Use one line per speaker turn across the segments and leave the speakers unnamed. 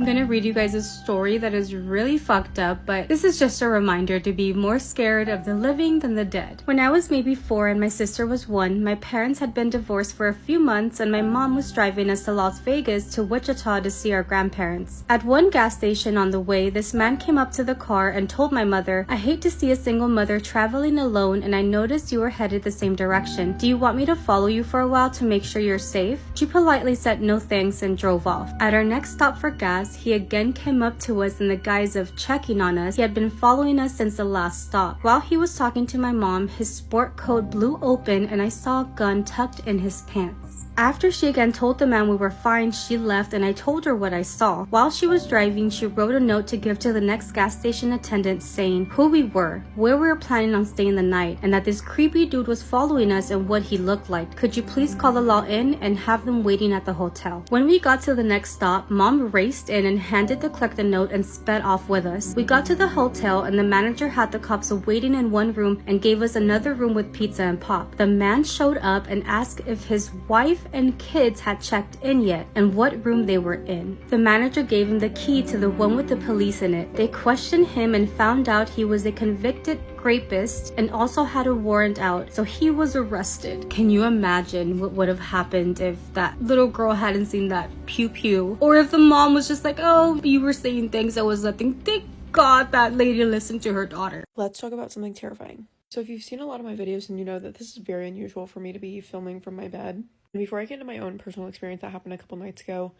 gonna read you guys a story that is really fucked up, but this is just a reminder to be more scared of the living than the dead. When I was maybe 4 and my sister was 1, my parents had been divorced for a few months and my mom was driving us to Las Vegas to Wichita to see our grandparents. At one gas station on the way, this man came up to the car and told my mother, "I hate to see a single mother traveling alone and I noticed you were headed the same direction. Do you want me to follow you for a while to make sure you're safe?" She politely said no thanks and drove off. At our next stop for gas, he again came up to us in the guise of checking on us. He had been following us since the last stop. While he was talking to my mom, his sport coat blew open and I saw a gun tucked in his pants. After she again told the man we were fine, she left and I told her what I saw. While she was driving, she wrote a note to give to the next gas station attendant saying who we were, where we were planning on staying the night, and that this creepy dude was following us and what he looked like. Could you please call the law in and have them waiting at the hotel? When we got to the next stop, Mom raced in and handed the clerk the note and sped off with us. We got to the hotel and the manager had the cops waiting in one room and gave us another room with pizza and pop. The man showed up and asked if his wife and kids had checked in yet and what room they were in. The manager gave him the key to the one with the police in it. They questioned him and found out he was a convicted rapist and also had a warrant out, so he was arrested. Can you imagine what would have happened if that little girl hadn't seen that pew pew? Or if the mom was just like, "Oh, you were saying things that was nothing." Thank God that lady listened to her daughter.
Let's talk about something terrifying. So if you've seen a lot of my videos, then you know that this is very unusual for me to be filming from my bed. And before I get into my own personal experience that happened a couple nights ago,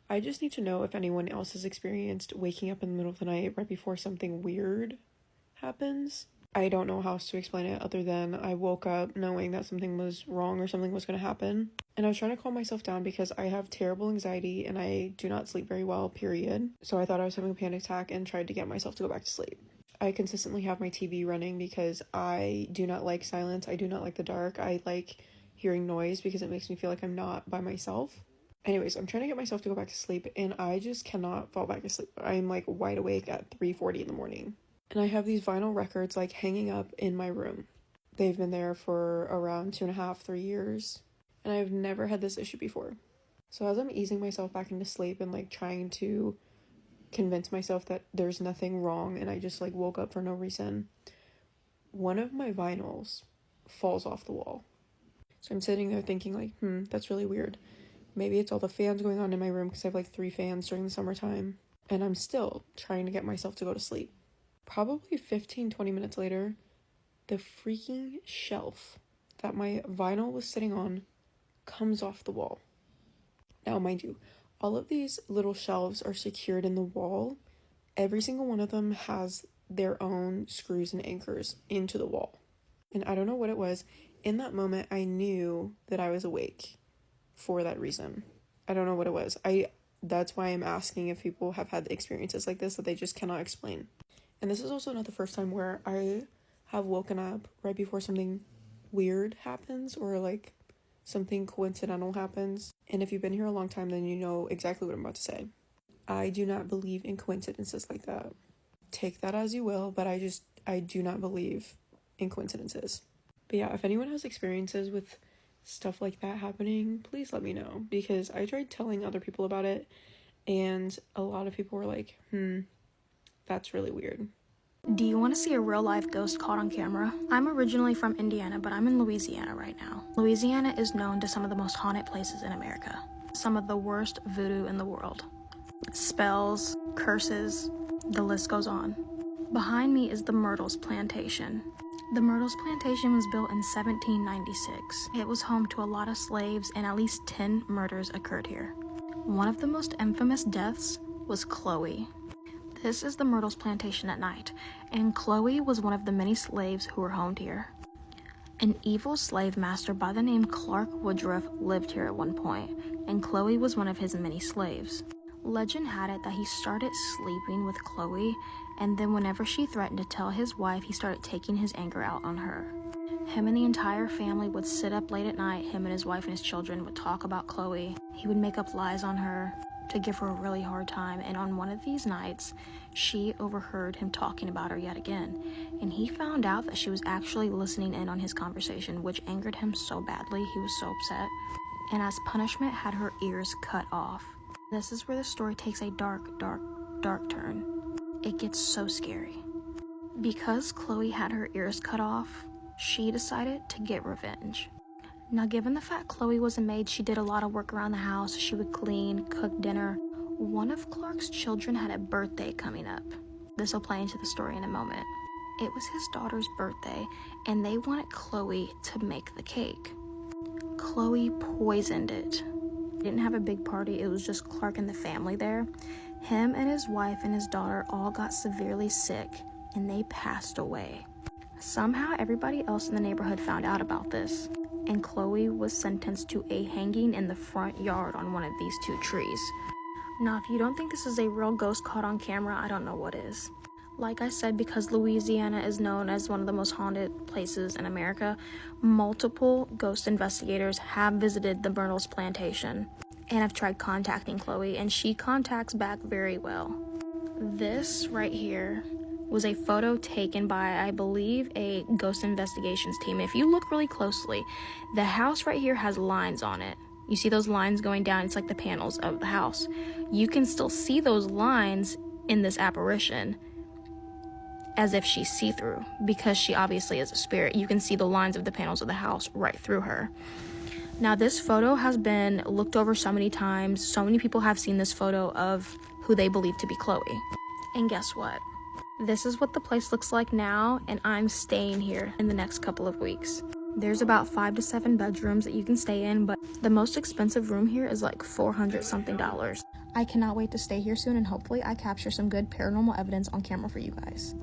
I just need to know if anyone else has experienced waking up in the middle of the night right before something weird happens. I don't know how else to explain it other than I woke up knowing that something was wrong or something was going to happen. And I was trying to calm myself down because I have terrible anxiety and I do not sleep very well, period. So I thought I was having a panic attack and tried to get myself to go back to sleep. I consistently have my TV running because I do not like silence. I do not like the dark. I like hearing noise because it makes me feel like I'm not by myself. Anyways, I'm trying to get myself to go back to sleep and I just cannot fall back asleep. I'm like wide awake at 3:40 in the morning. And I have these vinyl records like hanging up in my room. They've been there for around 2.5, 3 years. And I've never had this issue before. So as I'm easing myself back into sleep and like trying to convince myself that there's nothing wrong and I just like woke up for no reason, one of my vinyls falls off the wall. So I'm sitting there thinking like, that's really weird. Maybe it's all the fans going on in my room because I have like 3 fans during the summertime. And I'm still trying to get myself to go to sleep. Probably 15-20 minutes later, the freaking shelf that my vinyl was sitting on comes off the wall. Now, mind you, all of these little shelves are secured in the wall. Every single one of them has their own screws and anchors into the wall. And I don't know what it was. In that moment, I knew that I was awake for that reason. I don't know what it was. That's why I'm asking if people have had experiences like this that they just cannot explain. And this is also not the first time where I have woken up right before something weird happens or like something coincidental happens. And if you've been here a long time, then you know exactly what I'm about to say. I do not believe in coincidences like that. Take that as you will, but I do not believe in coincidences. But yeah, if anyone has experiences with stuff like that happening, please let me know, because I tried telling other people about it and a lot of people were like, that's really weird.
Do you want to see a real-life ghost caught on camera? I'm originally from Indiana, but I'm in Louisiana right now. Louisiana is known to some of the most haunted places in America. Some of the worst voodoo in the world. Spells, curses, the list goes on. Behind me is the Myrtles Plantation. The Myrtles Plantation was built in 1796. It was home to a lot of slaves and at least 10 murders occurred here. One of the most infamous deaths was Chloe. This is the Myrtles Plantation at night, and Chloe was one of the many slaves who were homed here. An evil slave master by the name Clark Woodruff lived here at one point, and Chloe was one of his many slaves. Legend had it that he started sleeping with Chloe, and then whenever she threatened to tell his wife, he started taking his anger out on her. Him and the entire family would sit up late at night. Him and his wife and his children would talk about Chloe. He would make up lies on her to give her a really hard time, and on one of these nights, she overheard him talking about her yet again, and he found out that she was actually listening in on his conversation, which angered him so badly. He was so upset, and as punishment had her ears cut off. This is where the story takes a dark, dark, dark turn. It gets so scary. Because Chloe had her ears cut off, she decided to get revenge. Now, given the fact Chloe was a maid, she did a lot of work around the house. She would clean, cook dinner. One of Clark's children had a birthday coming up. This will play into the story in a moment. It was his daughter's birthday, and they wanted Chloe to make the cake. Chloe poisoned it. They didn't have a big party, it was just Clark and the family there. Him and his wife and his daughter all got severely sick, and they passed away. Somehow everybody else in the neighborhood found out about this, and Chloe was sentenced to a hanging in the front yard on one of these two trees. Now, if you don't think this is a real ghost caught on camera, I don't know what is. Like I said, because Louisiana is known as one of the most haunted places in America, multiple ghost investigators have visited the Myrtles plantation and have tried contacting Chloe, and she contacts back very well. This right here was a photo taken by, I believe, a ghost investigations team. If you look really closely, the house right here has lines on it. You see those lines going down? It's like the panels of the house. You can still see those lines in this apparition, as if she's see-through, because she obviously is a spirit. You can see the lines of the panels of the house right through her. Now, this photo has been looked over so many times. So many people have seen this photo of who they believe to be Chloe. And guess what? This is what the place looks like now, and I'm staying here in the next couple of weeks. There's about 5 to 7 bedrooms that you can stay in, but the most expensive room here is like $400 something. I cannot wait to stay here soon, and hopefully I capture some good paranormal evidence on camera for you guys.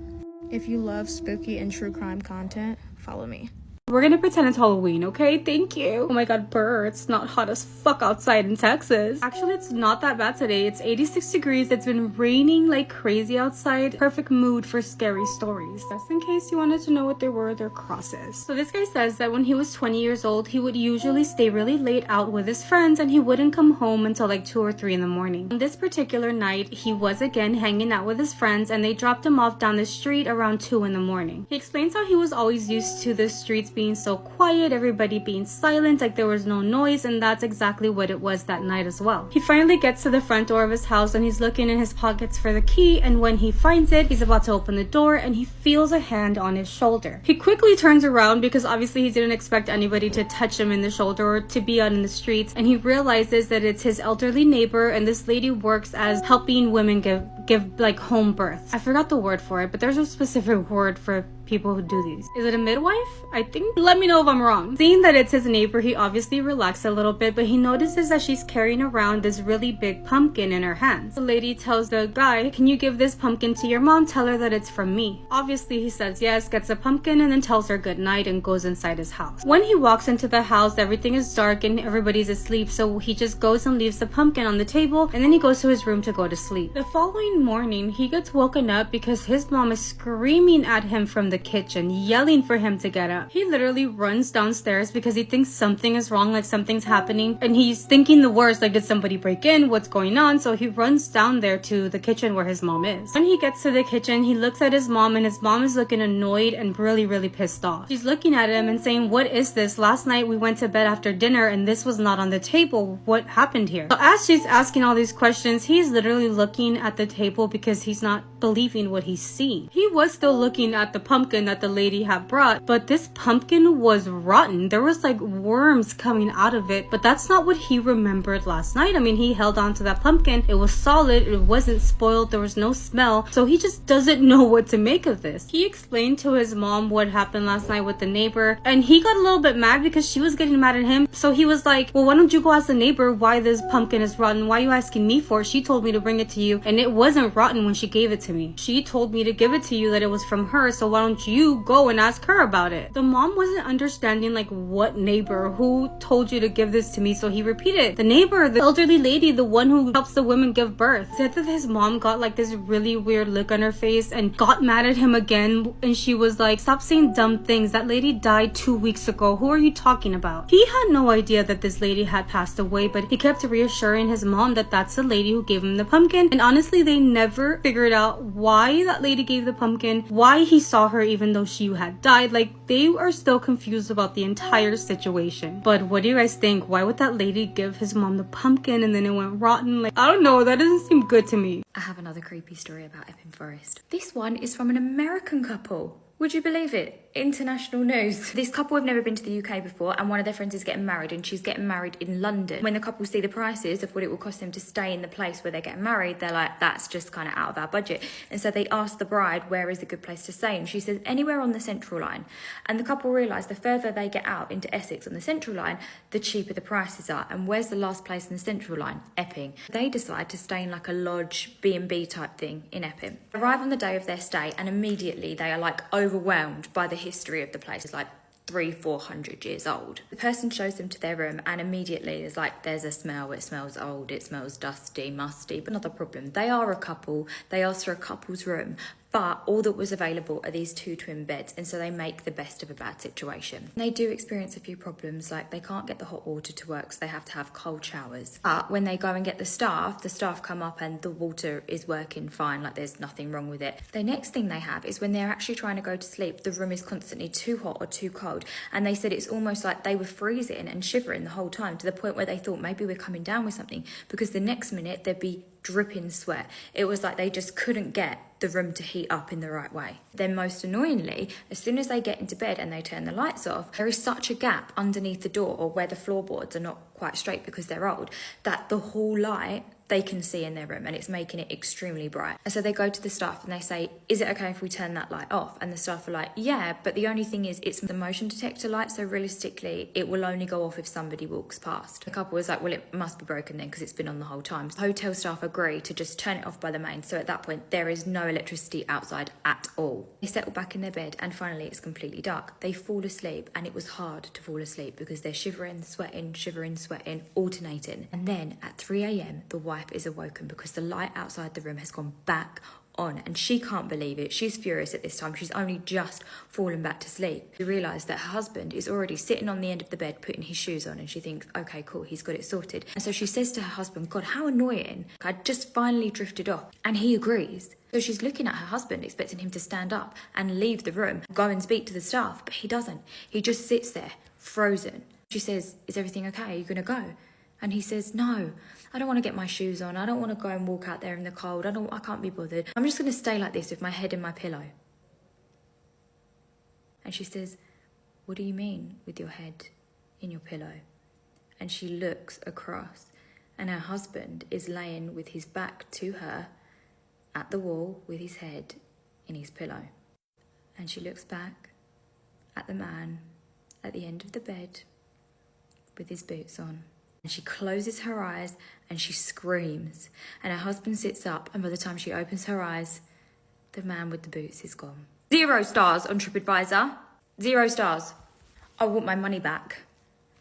If you love spooky and true crime content, follow me.
We're gonna pretend it's Halloween, okay? Thank you. Oh my god, brr, it's not hot as fuck outside in Texas. Actually, it's not that bad today. It's 86 degrees. It's been raining like crazy outside. Perfect mood for scary stories. Just in case you wanted to know what they were, they're crosses. So this guy says that when he was 20 years old, he would usually stay really late out with his friends, and he wouldn't come home until like 2 or 3 in the morning. On this particular night, he was again hanging out with his friends, and they dropped him off down the street around 2 in the morning. He explains how he was always used to the streets being so quiet, everybody being silent, like there was no noise, and that's exactly what it was that night as well. He finally gets to the front door of his house, and he's looking in his pockets for the key, and when he finds it, he's about to open the door, and he feels a hand on his shoulder. He quickly turns around because obviously he didn't expect anybody to touch him in the shoulder or to be out in the streets, and he realizes that it's his elderly neighbor, and this lady works as helping women give like home births. I forgot the word for it, but there's a specific word for people who do these. Is it a midwife? I think. Let me know if I'm wrong. Seeing that it's his neighbor, he obviously relaxed a little bit, but he notices that she's carrying around this really big pumpkin in her hands. The lady tells the guy, "Can you give this pumpkin to your mom? Tell her that it's from me." Obviously he says yes, gets a pumpkin, and then tells her good night and goes inside his house. When he walks into the house, everything is dark and everybody's asleep, so he just goes and leaves the pumpkin on the table, and then he goes to his room to go to sleep. The following morning, he gets woken up because his mom is screaming at him from the kitchen, yelling for him to get up. He literally runs downstairs because he thinks something is wrong, like something's happening, and he's thinking the worst, like did somebody break in, what's going on? So he runs down there to the kitchen where his mom is. When he gets to the kitchen, he looks at his mom, and his mom is looking annoyed and really pissed off. She's looking at him and saying, "What is this? Last night we went to bed after dinner and this was not on the table. What happened here?" So as she's asking all these questions, he's literally looking at the table because he's not believing what he's seeing. He was still looking at the pumpkin that the lady had brought, but this pumpkin was rotten. There was like worms coming out of it, but that's not what he remembered last night. I mean, he held on to that pumpkin. It was solid. It wasn't spoiled. There was no smell. So he just doesn't know what to make of this. He explained to his mom what happened last night with the neighbor, and he got a little bit mad because she was getting mad at him. So he was like, "Well, why don't you go ask the neighbor why this pumpkin is rotten? Why are you asking me for it? She told me to bring it to you, and it wasn't rotten when she gave it to me. She told me to give it to you, that it was from her, so why don't you go and ask her about it?" The mom wasn't understanding like what neighbor, who told you to give this to me, so he repeated, "The neighbor, the elderly lady, the one who helps the women give birth." Said that his mom got like this really weird look on her face and got mad at him again, and she was like, "Stop saying dumb things. That lady died 2 weeks ago. Who are you talking about?" He had no idea that this lady had passed away, but he kept reassuring his mom that that's the lady who gave him the pumpkin, and honestly they never figured out why that lady gave the pumpkin, why he saw her her even though she had died. Like, they are still confused about the entire situation. But what do you guys think? Why would that lady give his mom the pumpkin and then it went rotten? Like, I don't know, that doesn't seem good to me.
I have another creepy story about Epping Forest. This one is from an American couple. Would you believe it? International news. This couple have never been to the UK before, and one of their friends is getting married, and she's getting married in London. When the couple see the prices of what it will cost them to stay in the place where they're getting married, they're like, that's just kind of out of our budget. And so they ask the bride, where is a good place to stay? And she says, anywhere on the Central Line. And the couple realise the further they get out into Essex on the Central Line, the cheaper the prices are. And where's the last place in the Central Line? Epping. They decide to stay in like a lodge, B&B type thing in Epping. Arrive on the day of their stay, and immediately they are like overwhelmed by the history of the place. It's like 300-400 years old. The person shows them to their room, and immediately there's a smell. It smells old, it smells dusty, musty, but not a problem. They are a couple. They ask for a couple's room, but all that was available are these 2 twin beds, and so they make the best of a bad situation. They do experience a few problems, like they can't get the hot water to work, so they have to have cold showers. But when they go and get the staff come up and the water is working fine, like there's nothing wrong with it. The next thing they have is when they're actually trying to go to sleep, the room is constantly too hot or too cold, and they said it's almost like they were freezing and shivering the whole time, to the point where they thought maybe we're coming down with something, because the next minute there'd be dripping sweat. It was like they just couldn't get the room to heat up in the right way. Then most annoyingly, as soon as they get into bed and they turn the lights off, there is such a gap underneath the door, or where the floorboards are not quite straight because they're old, that the whole light they can see in their room, and it's making it extremely bright. And so they go to the staff and they say, is it okay if we turn that light off? And the staff are like, yeah, but the only thing is it's the motion detector light, so realistically it will only go off if somebody walks past. The couple was like, well, it must be broken then because it's been on the whole time. So hotel staff agree to just turn it off by the main, so at that point there is no electricity outside at all. They settle back in their bed, and finally it's completely dark. They fall asleep, and it was hard to fall asleep because they're shivering, sweating, alternating. And then at 3 a.m. the wife is awoken because the light outside the room has gone back on, and she can't believe it. She's furious at this time. She's only just fallen back to sleep. She realised that her husband is already sitting on the end of the bed putting his shoes on, and she thinks, okay, cool, he's got it sorted. And so she says to her husband, God, how annoying. I just finally drifted off. And he agrees. So she's looking at her husband, expecting him to stand up and leave the room, go and speak to the staff, but he doesn't. He just sits there, frozen. She says, is everything okay? Are you going to go? And he says, no, I don't want to get my shoes on. I don't want to go and walk out there in the cold. I can't be bothered. I'm just going to stay like this with my head in my pillow. And she says, what do you mean with your head in your pillow? And she looks across, and her husband is laying with his back to her at the wall with his head in his pillow. And she looks back at the man at the end of the bed with his boots on. And she closes her eyes and she screams. And her husband sits up, and by the time she opens her eyes, the man with the boots is gone. 0 stars on TripAdvisor. 0 stars. I want my money back,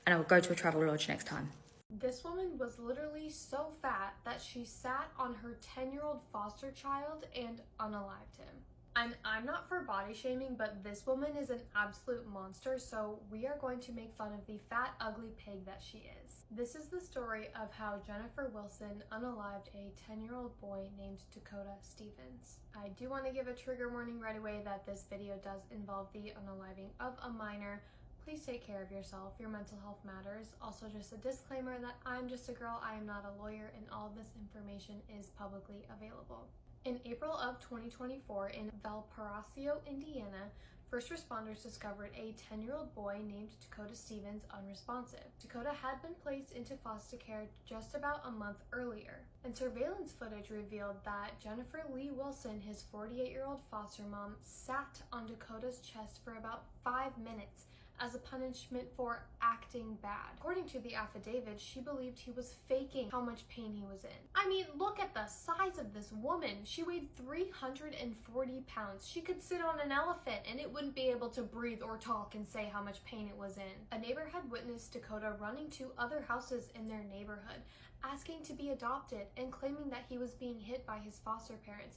and I will go to a travel lodge next time.
This woman was literally so fat that she sat on her 10-year-old foster child and unalived him. And I'm not for body shaming, but this woman is an absolute monster, so we are going to make fun of the fat, ugly pig that she is. This is the story of how Jennifer Wilson unalived a 10-year-old boy named Dakota Stevens. I do want to give a trigger warning right away that this video does involve the unaliving of a minor. Please take care of yourself. Your mental health matters. Also, just a disclaimer that I'm just a girl, I am not a lawyer, and all this information is publicly available. In April of 2024, in Valparaiso, Indiana, first responders discovered a 10-year-old boy named Dakota Stevens unresponsive. Dakota had been placed into foster care just about a month earlier, and surveillance footage revealed that Jennifer Lee Wilson, his 48-year-old foster mom, sat on Dakota's chest for about 5 minutes as a punishment for acting bad. According to the affidavit, she believed he was faking how much pain he was in. I mean, look at the size of this woman. She weighed 340 pounds. She could sit on an elephant and it wouldn't be able to breathe or talk and say how much pain it was in. A neighbor had witnessed Dakota running to other houses in their neighborhood, asking to be adopted and claiming that he was being hit by his foster parents.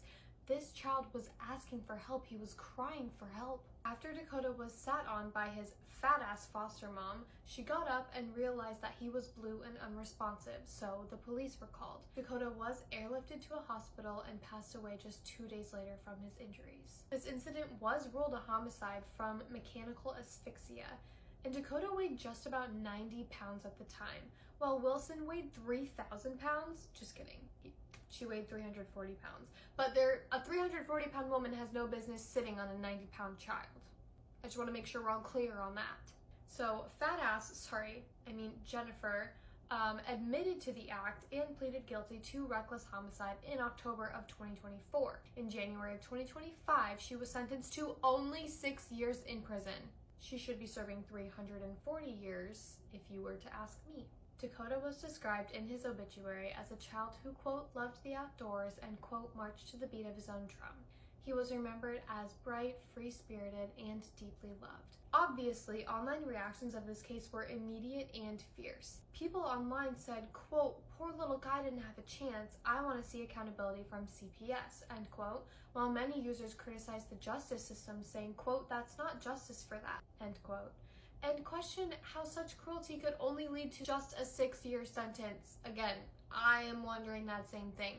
this child was asking for help. He was crying for help. After Dakota was sat on by his fat-ass foster mom, she got up and realized that he was blue and unresponsive, so the police were called. Dakota was airlifted to a hospital and passed away just 2 days later from his injuries. This incident was ruled a homicide from mechanical asphyxia, and Dakota weighed just about 90 pounds at the time, while Wilson weighed 3,000 pounds. Just kidding. She weighed 340 pounds. But a 340-pound woman has no business sitting on a 90-pound child. I just want to make sure we're all clear on that. So Jennifer admitted to the act and pleaded guilty to reckless homicide in October of 2024. In January of 2025, she was sentenced to only 6 years in prison. She should be serving 340 years if you were to ask me. Dakota was described in his obituary as a child who, quote, loved the outdoors and, quote, marched to the beat of his own drum. He was remembered as bright, free-spirited, and deeply loved. Obviously, online reactions of this case were immediate and fierce. People online said, quote, poor little guy didn't have a chance. I want to see accountability from CPS, end quote, while many users criticized the justice system, saying, quote, that's not justice for that, end quote, and questioned how such cruelty could only lead to just a 6-year sentence. Again, I am wondering that same thing.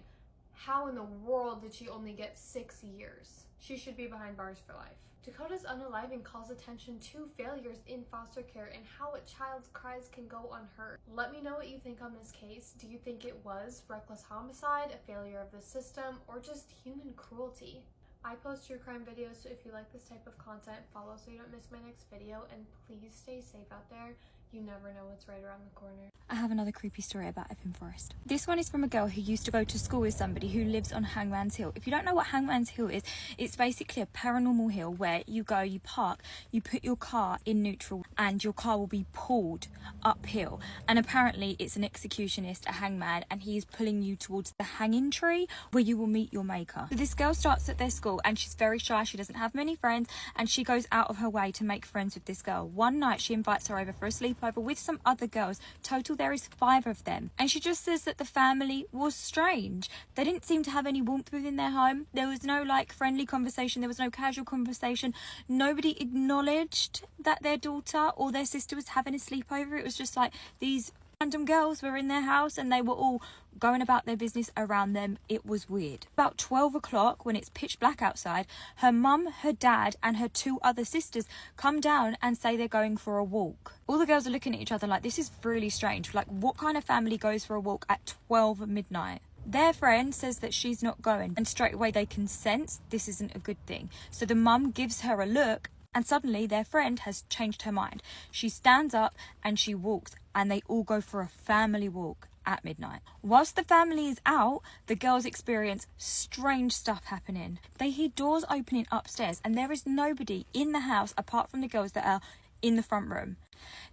How in the world did she only get 6 years? She should be behind bars for life. Dakota's unaliving calls attention to failures in foster care and how a child's cries can go unheard. Let me know what you think on this case. Do you think it was reckless homicide, a failure of the system, or just human cruelty? I post true crime videos, so if you like this type of content, follow so you don't miss my next video, and please stay safe out there. You never know what's right around the corner.
I have another creepy story about Epping Forest. This one is from a girl who used to go to school with somebody who lives on Hangman's Hill. If you don't know what Hangman's Hill is, it's basically a paranormal hill where you go, you park, you put your car in neutral, and your car will be pulled uphill. And apparently it's an executionist, a hangman, and he is pulling you towards the hanging tree where you will meet your maker. So this girl starts at their school and she's very shy, she doesn't have many friends, and she goes out of her way to make friends with this girl. One night she invites her over for a sleepover with some other girls. Total there is 5 of them, and she just says that the family was strange. They didn't seem to have any warmth within their home. There was no like friendly conversation, there was no casual conversation. Nobody acknowledged that their daughter or their sister was having a sleepover. It was just like these random girls were in their house and they were all going about their business around them. It was weird. About 12 o'clock, when it's pitch black outside, her mum, her dad and her 2 other sisters come down and say they're going for a walk. All the girls are looking at each other like, this is really strange. Like, what kind of family goes for a walk at 12 midnight? Their friend says that she's not going, and straight away they can sense this isn't a good thing. So the mum gives her a look, and suddenly their friend has changed her mind. She stands up and she walks, and they all go for a family walk at midnight. Whilst the family is out, the girls experience strange stuff happening. They hear doors opening upstairs, and there is nobody in the house apart from the girls that are in the front room.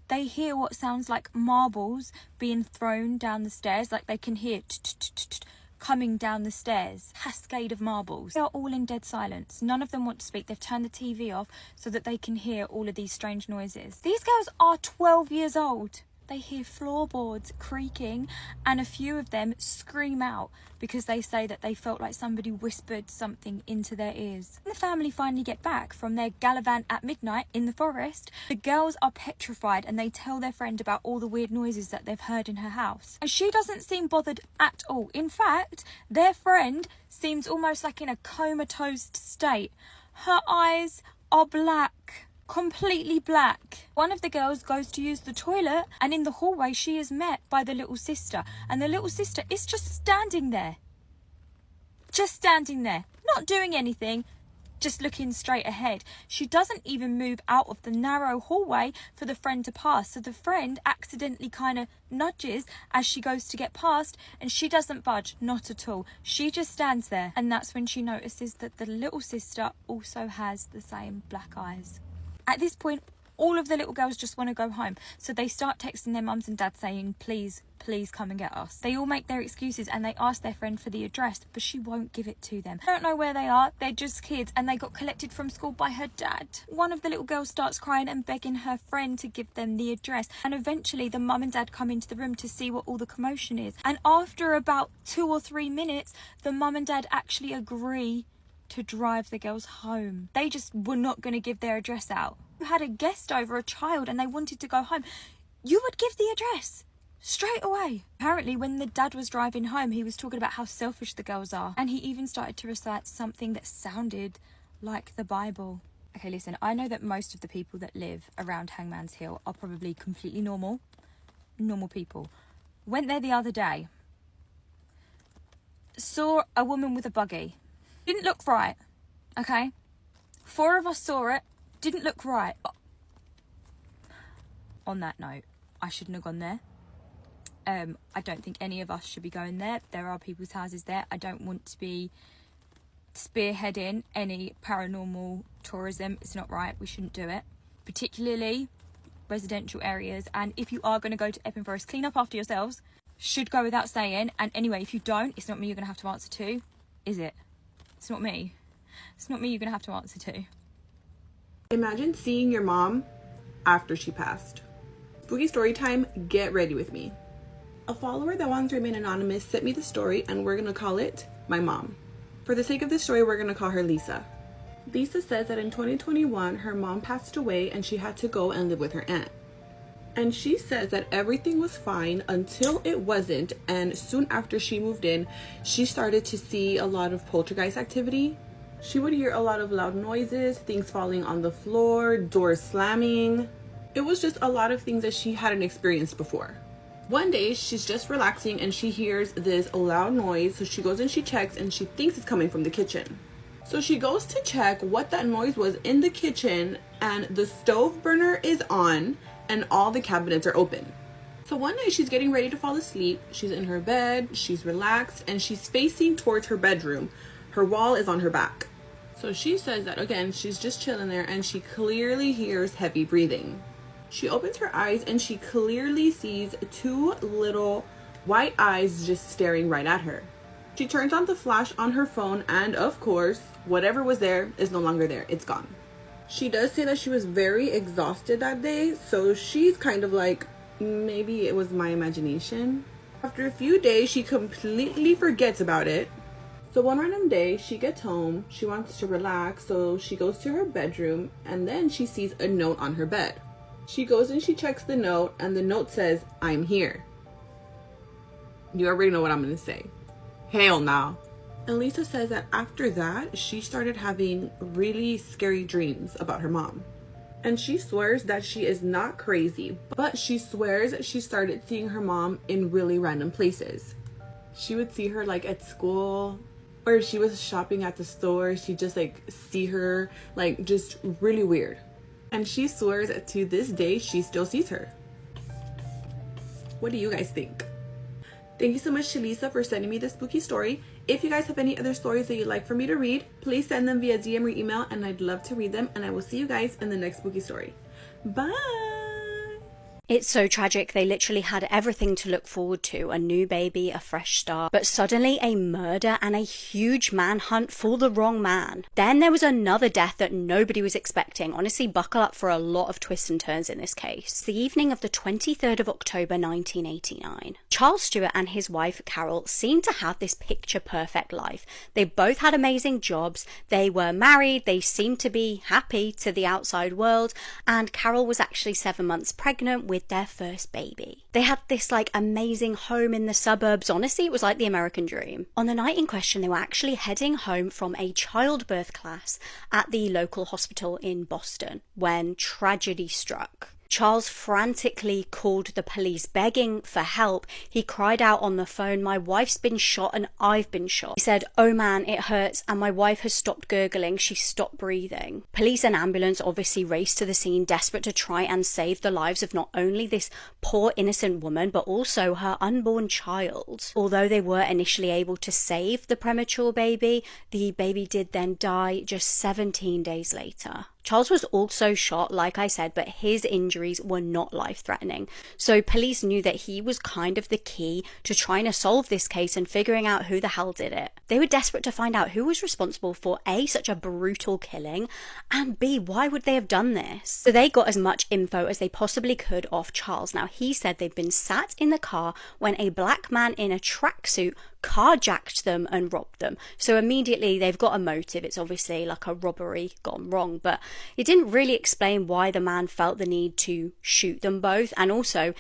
They hear what sounds like marbles being thrown down the stairs, like they can hear coming down the stairs, cascade of marbles. They are all in dead silence. None of them want to speak. They've turned the TV off so that they can hear all of these strange noises. These girls are 12 years old. They hear floorboards creaking, and a few of them scream out because they say that they felt like somebody whispered something into their ears. When the family finally get back from their gallivant at midnight in the forest, the girls are petrified and they tell their friend about all the weird noises that they've heard in her house. And she doesn't seem bothered at all. In fact, their friend seems almost like in a comatose state. Her eyes are black. Completely black. One of the girls goes to use the toilet, and in the hallway she is met by the little sister, and the little sister is just standing there, not doing anything, just looking straight ahead. She doesn't even move out of the narrow hallway for the friend to pass, so the friend accidentally kind of nudges as she goes to get past, and she doesn't budge, not at all. She just stands there, and that's when she notices that the little sister also has the same black eyes. At this point, all of the little girls just want to go home. So they start texting their mums and dads saying, please, please come and get us. They all make their excuses and they ask their friend for the address, but she won't give it to them. They don't know where they are. They're just kids and they got collected from school by her dad. One of the little girls starts crying and begging her friend to give them the address. And eventually the mum and dad come into the room to see what all the commotion is. And after about 2 or 3 minutes, the mum and dad actually agree
to drive the girls home. They just were not going to give their address out. You had a guest over, a child, and they wanted to go home. You would give the address straight away. Apparently, when the dad was driving home, he was talking about how selfish the girls are. And he even started to recite something that sounded like the Bible. Okay, listen, I know that most of the people that live around Hangman's Hill are probably completely normal people. Went there the other day. Saw a woman with a buggy. Didn't look right, okay? 4 of us saw it. Didn't look right. On that note, I shouldn't have gone there. I don't think any of us should be going there. There are people's houses there. I don't want to be spearheading any paranormal tourism. It's not right. We shouldn't do it. Particularly residential areas. And if you are going to go to Epping Forest, clean up after yourselves. Should go without saying. And anyway, if you don't, it's not me you're going to have to answer to. Is it? It's not me. It's not me you're going to have to answer to.
Imagine seeing your mom after she passed. Spooky story time, get ready with me. A follower that wants to remain anonymous sent me the story, and we're going to call it My Mom. For the sake of this story, we're going to call her Lisa. Lisa says that in 2021, her mom passed away and she had to go and live with her aunt. And she says that everything was fine until it wasn't, and soon after she moved in, she started to see a lot of poltergeist activity. She would hear a lot of loud noises, things falling on the floor, doors slamming. It was just a lot of things that she hadn't experienced before. One day, she's just relaxing and she hears this loud noise, so she goes and she checks and she thinks it's coming from the kitchen. So she goes to check what that noise was in the kitchen, and the stove burner is on and all the cabinets are open. So one night she's getting ready to fall asleep. She's in her bed, she's relaxed, and she's facing towards her bedroom. Her wall is on her back. So she says that again, she's just chilling there and she clearly hears heavy breathing. She opens her eyes and she clearly sees 2 little white eyes just staring right at her. She turns on the flash on her phone and of course, whatever was there is no longer there. It's gone. She does say that she was very exhausted that day, so she's kind of like, maybe it was my imagination. After a few days, she completely forgets about it. So one random day, she gets home, she wants to relax, so she goes to her bedroom and then she sees a note on her bed. She goes and she checks the note, and the note says, "I'm here." You already know what I'm going to say. Hell no. And Lisa says that after that, she started having really scary dreams about her mom. And she swears that she is not crazy, but she swears she started seeing her mom in really random places. She would see her like at school, or if she was shopping at the store, she'd just like see her, like just really weird. And she swears to this day she still sees her. What do you guys think? Thank you so much to Lisa for sending me this spooky story. If you guys have any other stories that you'd like for me to read, please send them via DM or email and I'd love to read them, and I will see you guys in the next spooky story. Bye!
It's so tragic. They literally had everything to look forward to, a new baby, a fresh start, but suddenly a murder and a huge manhunt for the wrong man. Then there was another death that nobody was expecting. Honestly, buckle up for a lot of twists and turns in this case. The evening of the 23rd of October 1989. Charles Stewart and his wife Carol seemed to have this picture-perfect life. They both had amazing jobs, they were married, they seemed to be happy to the outside world, and Carol was actually 7 months pregnant with their first baby. They had this like amazing home in the suburbs. Honestly, it was like the American dream. On the night in question, they were actually heading home from a childbirth class at the local hospital in Boston when tragedy struck. Charles frantically called the police, begging for help. He cried out on the phone, "My wife's been shot and I've been shot." He said, "Oh man, it hurts, and my wife has stopped gurgling, she stopped breathing." Police and ambulance obviously raced to the scene, desperate to try and save the lives of not only this poor innocent woman, but also her unborn child. Although they were initially able to save the premature baby, the baby did then die just 17 days later. Charles was also shot, like I said, but his injuries were not life-threatening. So police knew that he was kind of the key to trying to solve this case and figuring out who the hell did it. They were desperate to find out who was responsible for A, such a brutal killing, and B, why would they have done this? So they got as much info as they possibly could off Charles. Now, he said they'd been sat in the car when a black man in a tracksuit carjacked them and robbed them. So immediately they've got a motive. It's obviously like a robbery gone wrong, but it didn't really explain why the man felt the need to shoot them both. And also,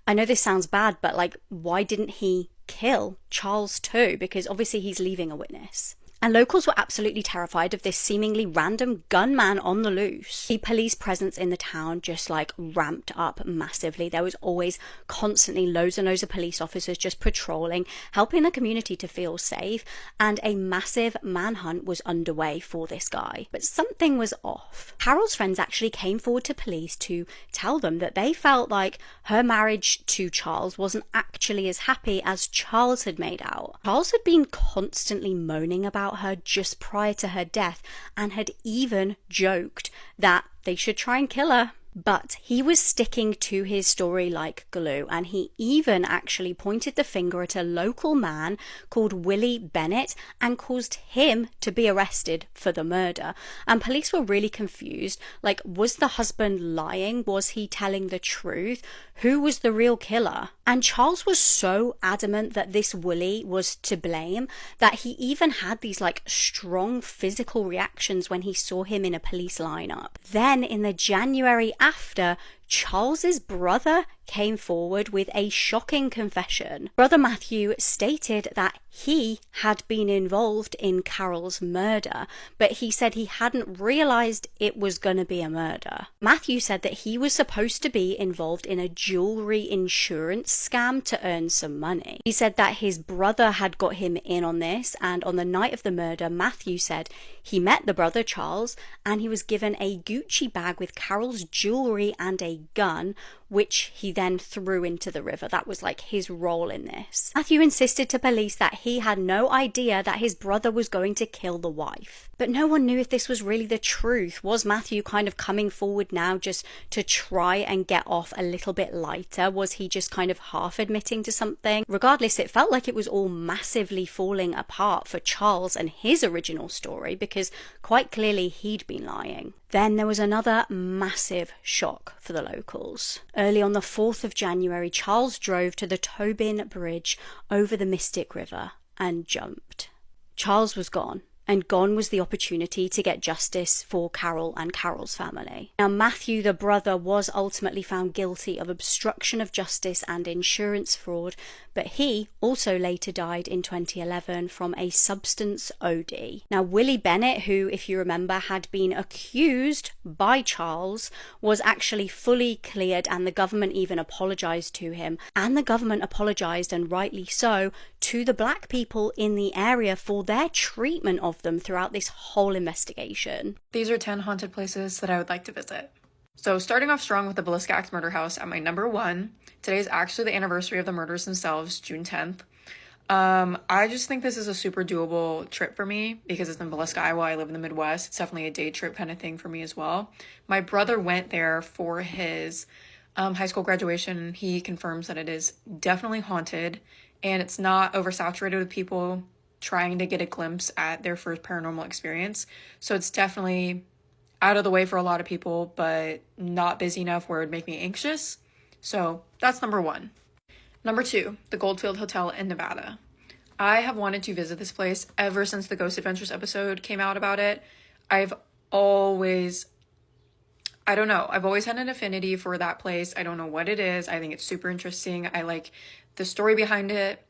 I know this sounds bad, but like, why didn't he kill Charles too? Because obviously he's leaving a witness. And locals were absolutely terrified of this seemingly random gunman on the loose. The police presence in the town just like ramped up massively. There was always constantly loads and loads of police officers just patrolling, helping the community to feel safe, and a massive manhunt was underway for this guy. But something was off. Carol's friends actually came forward to police to tell them that they felt like her marriage to Charles wasn't actually as happy as Charles had made out. Charles had been constantly moaning about her just prior to her death and had even joked that they should try and kill her. But he was sticking to his story like glue, and he even actually pointed the finger at a local man called Willie Bennett and caused him to be arrested for the murder. And police were really confused. Like, was the husband lying? Was he telling the truth? Who was the real killer? And Charles was so adamant that this Willie was to blame that he even had these like strong physical reactions when he saw him in a police lineup. Then in the January after, Charles's brother came forward with a shocking confession. Brother Matthew stated that he had been involved in Carol's murder, but he said he hadn't realized it was going to be a murder. Matthew said that he was supposed to be involved in a jewelry insurance scam to earn some money. He said that his brother had got him in on this, and on the night of the murder, Matthew said he met the brother Charles and he was given a Gucci bag with Carol's jewelry and a gun, which he then threw into the river. That was like his role in this. Matthew insisted to police that he had no idea that his brother was going to kill the wife. But no one knew if this was really the truth. Was Matthew kind of coming forward now just to try and get off a little bit lighter? Was he just kind of half admitting to something? Regardless, it felt like it was all massively falling apart for Charles and his original story, because quite clearly he'd been lying. Then there was another massive shock for the locals. Early on the 4th of January, Charles drove to the Tobin Bridge over the Mystic River and jumped. Charles was gone, and gone was the opportunity to get justice for Carol and Carol's family. Now, Matthew, the brother, was ultimately found guilty of obstruction of justice and insurance fraud, but he also later died in 2011 from a substance OD. Now, Willie Bennett, who, if you remember, had been accused by Charles, was actually fully cleared, and the government even apologized to him. And the government apologized, and rightly so, to the black people in the area for their treatment of them throughout this whole investigation.
These are 10 haunted places that I would like to visit. So starting off strong with the Villisca Axe Murder House at my number 1. Today is actually the anniversary of the murders themselves, June 10th. I just think this is a super doable trip for me because it's in Villisca, Iowa. I live in the Midwest. It's definitely a day trip kind of thing for me as well. My brother went there for his high school graduation. He confirms that it is definitely haunted and it's not oversaturated with people trying to get a glimpse at their first paranormal experience. So it's definitely out of the way for a lot of people, but not busy enough where it would make me anxious. So that's number 1. Number 2, the Goldfield Hotel in Nevada. I have wanted to visit this place ever since the Ghost Adventures episode came out about it. I've always had an affinity for that place. I don't know what it is. I think it's super interesting. I like the story behind it.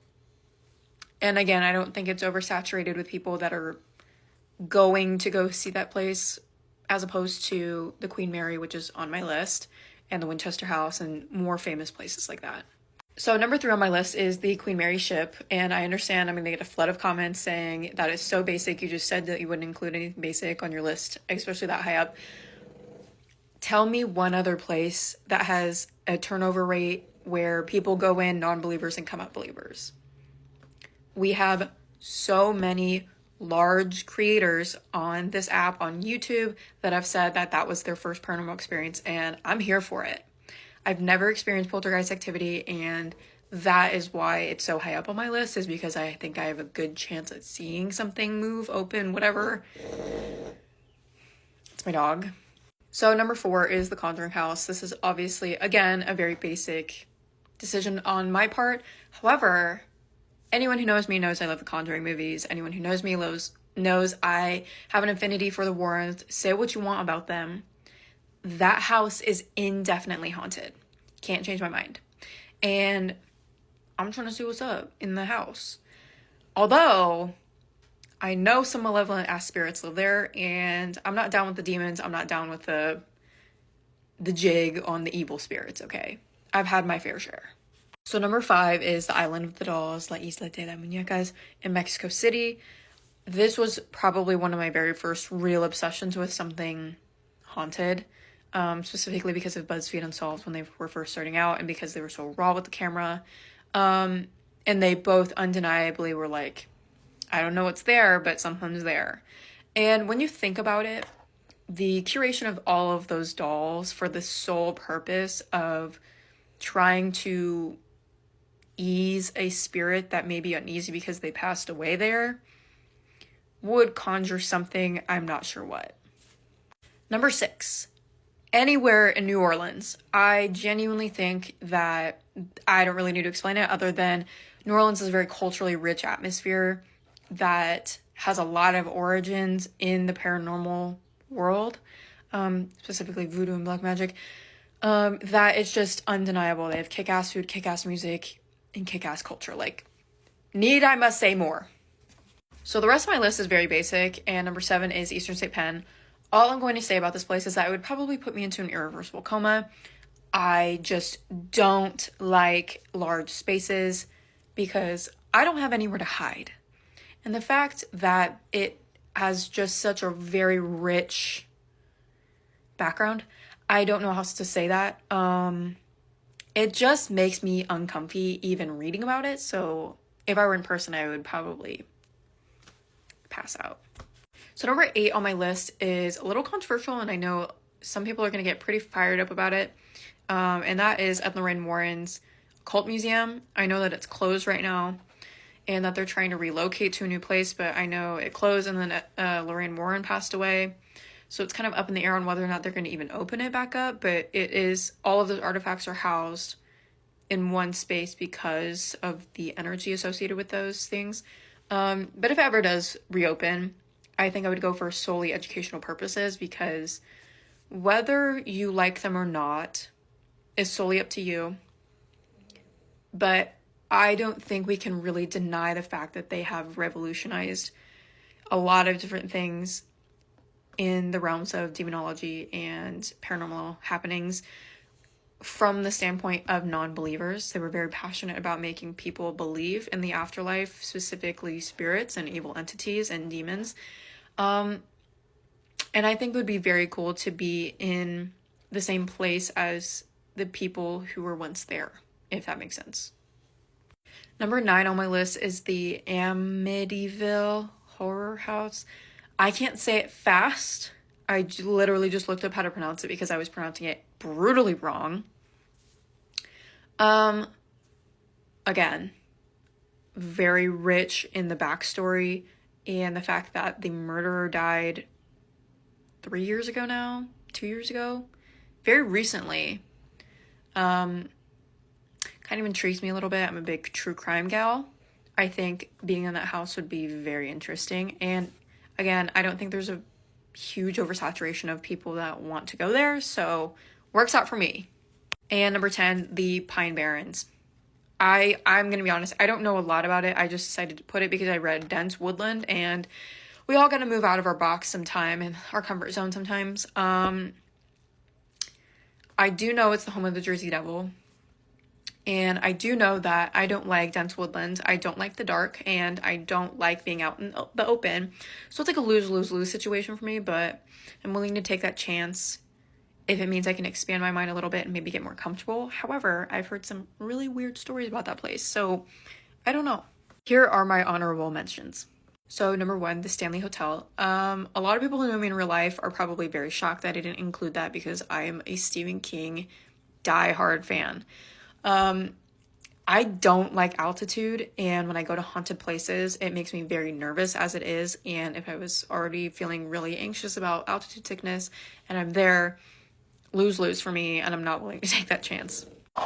And again, I don't think it's oversaturated with people that are going to go see that place, as opposed to the Queen Mary, which is on my list, and the Winchester House and more famous places like that. So number 3 on my list is the Queen Mary ship, and I understand I'm going to get a flood of comments saying that is so basic. You just said that you wouldn't include anything basic on your list, especially that high up. Tell me one other place that has a turnover rate where people go in non-believers and come out believers. We have so many large creators on this app on YouTube that have said that that was their first paranormal experience, and I'm here for it. I've never experienced poltergeist activity, and that is why it's so high up on my list, is because I think I have a good chance at seeing something move, open, whatever. It's my dog. So number 4 is the Conjuring House. This is obviously, again, a very basic decision on my part. However, Anyone who knows me knows I love the Conjuring movies. Anyone who knows me knows I have an affinity for the Warrens. Say what you want about them. That house is indefinitely haunted. Can't change my mind. And I'm trying to see what's up in the house. Although I know some malevolent ass spirits live there, and I'm not down with the demons. I'm not down with the jig on the evil spirits, okay? I've had my fair share. So number 5 is the Island of the Dolls, La Isla de las Muñecas in Mexico City. This was probably one of my very first real obsessions with something haunted, specifically because of BuzzFeed Unsolved when they were first starting out and because they were so raw with the camera. And they both undeniably were like, I don't know what's there, but something's there. And when you think about it, the curation of all of those dolls for the sole purpose of trying to ease a spirit that may be uneasy because they passed away there would conjure something, I'm not sure what. Number 6, anywhere in New Orleans. I genuinely think that I don't really need to explain it other than New Orleans is a very culturally rich atmosphere that has a lot of origins in the paranormal world, specifically voodoo and black magic, that it's just undeniable. They have kick-ass food, kick-ass music, and kick-ass culture. Like, need I must say more. So the rest of my list is very basic, and number 7 is Eastern State Pen. All I'm going to say about this place is that it would probably put me into an irreversible coma. I just don't like large spaces because I don't have anywhere to hide. And the fact that it has just such a very rich background, I don't know how else to say that. It just makes me uncomfy even reading about it. So if I were in person, I would probably pass out. So number 8 on my list is a little controversial, and I know some people are going to get pretty fired up about it. And that is Ed Lorraine Warren's Cult Museum. I know that it's closed right now and that they're trying to relocate to a new place, but I know it closed and then Lorraine Warren passed away. So it's kind of up in the air on whether or not they're going to even open it back up, but it is, all of those artifacts are housed in one space because of the energy associated with those things. But if it ever does reopen, I think I would go for solely educational purposes, because whether you like them or not is solely up to you. But I don't think we can really deny the fact that they have revolutionized a lot of different things in the realms of demonology and paranormal happenings from the standpoint of non-believers. They were very passionate about making people believe in the afterlife, specifically spirits and evil entities and demons. And I think it would be very cool to be in the same place as the people who were once there, if that makes sense. Number 9 on my list is the Amityville Horror House. I can't say it fast. I literally just looked up how to pronounce it because I was pronouncing it brutally wrong. Again, very rich in the backstory and the fact that the murderer died 3 years ago now, 2 years ago, very recently. Kind of intrigues me a little bit. I'm a big true crime gal. I think being in that house would be very interesting. And again, I don't think there's a huge oversaturation of people that want to go there, so works out for me. And number 10, the Pine Barrens. I'm gonna be honest, I don't know a lot about it. I just decided to put it because I read Dense Woodland, and we all gotta move out of our box sometime and our comfort zone sometimes. I do know it's the home of the Jersey Devil. And I do know that I don't like dense woodlands. I don't like the dark, and I don't like being out in the open. So it's like a lose-lose-lose situation for me, but I'm willing to take that chance if it means I can expand my mind a little bit and maybe get more comfortable. However, I've heard some really weird stories about that place, so I don't know. Here are my honorable mentions. So number 1, the Stanley Hotel. A lot of people who know me in real life are probably very shocked that I didn't include that because I am a Stephen King die-hard fan. I don't like altitude, and when I go to haunted places, it makes me very nervous as it is. And if I was already feeling really anxious about altitude sickness and I'm there, lose for me, and I'm not willing to take that chance.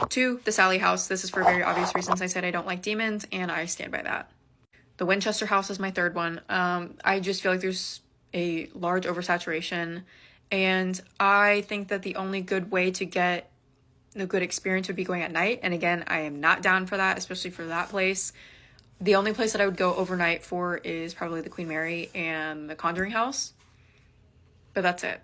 2, the Sally house. This is for very obvious reasons. I said I don't like demons, and I stand by that. The Winchester house is my third one. I just feel like there's a large oversaturation, and I think that the only good way to get a good experience would be going at night. And again, I am not down for that, especially for that place. The only place that I would go overnight for is probably the Queen Mary and the Conjuring house. But that's it.